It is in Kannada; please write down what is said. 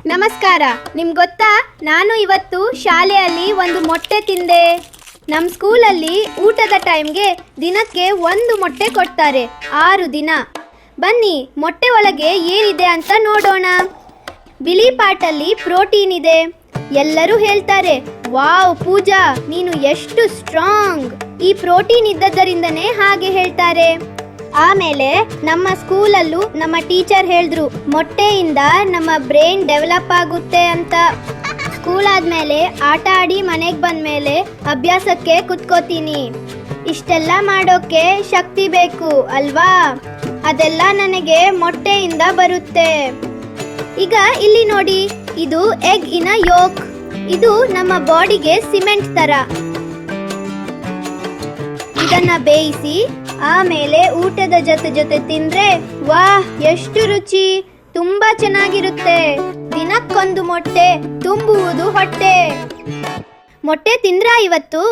ನಮಸ್ಕಾರ. ನಿಮ್ಗೆ ಗೊತ್ತಾ, ನಾನು ಇವತ್ತು ಶಾಲೆಯಲ್ಲಿ ಒಂದು ಮೊಟ್ಟೆ ತಿಂದೆ. ನಮ್ಮ ಸ್ಕೂಲಲ್ಲಿ ಊಟದ ಟೈಮ್ಗೆ ದಿನಕ್ಕೆ ಒಂದು ಮೊಟ್ಟೆ ಕೊಡ್ತಾರೆ, 6 ದಿನ. ಬನ್ನಿ, ಮೊಟ್ಟೆ ಒಳಗೆ ಏನಿದೆ ಅಂತ ನೋಡೋಣ. ಬಿಳಿ ಪಾಟಲ್ಲಿ ಪ್ರೋಟೀನ್ ಇದೆ. ಎಲ್ಲರೂ ಹೇಳ್ತಾರೆ, ವಾವ್ ಪೂಜಾ, ನೀನು ಎಷ್ಟು ಸ್ಟ್ರಾಂಗ್. ಈ ಪ್ರೋಟೀನ್ ಇದ್ದದರಿಂದನೇ ಹಾಗೆ ಹೇಳ್ತಾರೆ. ಆಮೇಲೆ ನಮ್ಮ ಸ್ಕೂಲಲ್ಲೂ ನಮ್ಮ ಟೀಚರ್ ಹೇಳಿದ್ರು, ಮೊಟ್ಟೆಯಿಂದ ನಮ್ಮ ಬ್ರೈನ್ ಡೆವಲಪ್ ಆಗುತ್ತೆ ಅಂತ. ಸ್ಕೂಲ್ ಆದ್ಮೇಲೆ ಆಟ ಆಡಿ ಮನೆಗೆ ಬಂದ್ಮೇಲೆ ಅಭ್ಯಾಸಕ್ಕೆ ಕುತ್ಕೋತೀನಿ. ಇಷ್ಟೆಲ್ಲ ಮಾಡೋಕೆ ಶಕ್ತಿ ಬೇಕು ಅಲ್ವಾ? ಅದೆಲ್ಲ ನನಗೆ ಮೊಟ್ಟೆಯಿಂದ ಬರುತ್ತೆ. ಈಗ ಇಲ್ಲಿ ನೋಡಿ, ಇದು ಎಗ್ ಇನ ಯೋಕ್. ಇದು ನಮ್ಮ ಬಾಡಿಗೆ ಸಿಮೆಂಟ್ ತರ. ಇದನ್ನ ಬೇಯಿಸಿ ಆಮೇಲೆ ಊಟದ ಜೊತೆ ತಿಂದ್ರೆ ವಾಹ್, ಎಷ್ಟು ರುಚಿ, ತುಂಬಾ ಚೆನ್ನಾಗಿರುತ್ತೆ. ದಿನಕ್ಕೊಂದು ಮೊಟ್ಟೆ, ತುಂಬುವುದು ಹೊಟ್ಟೆ. ಮೊಟ್ಟೆ ತಿಂದ್ರಾ ಇವತ್ತು?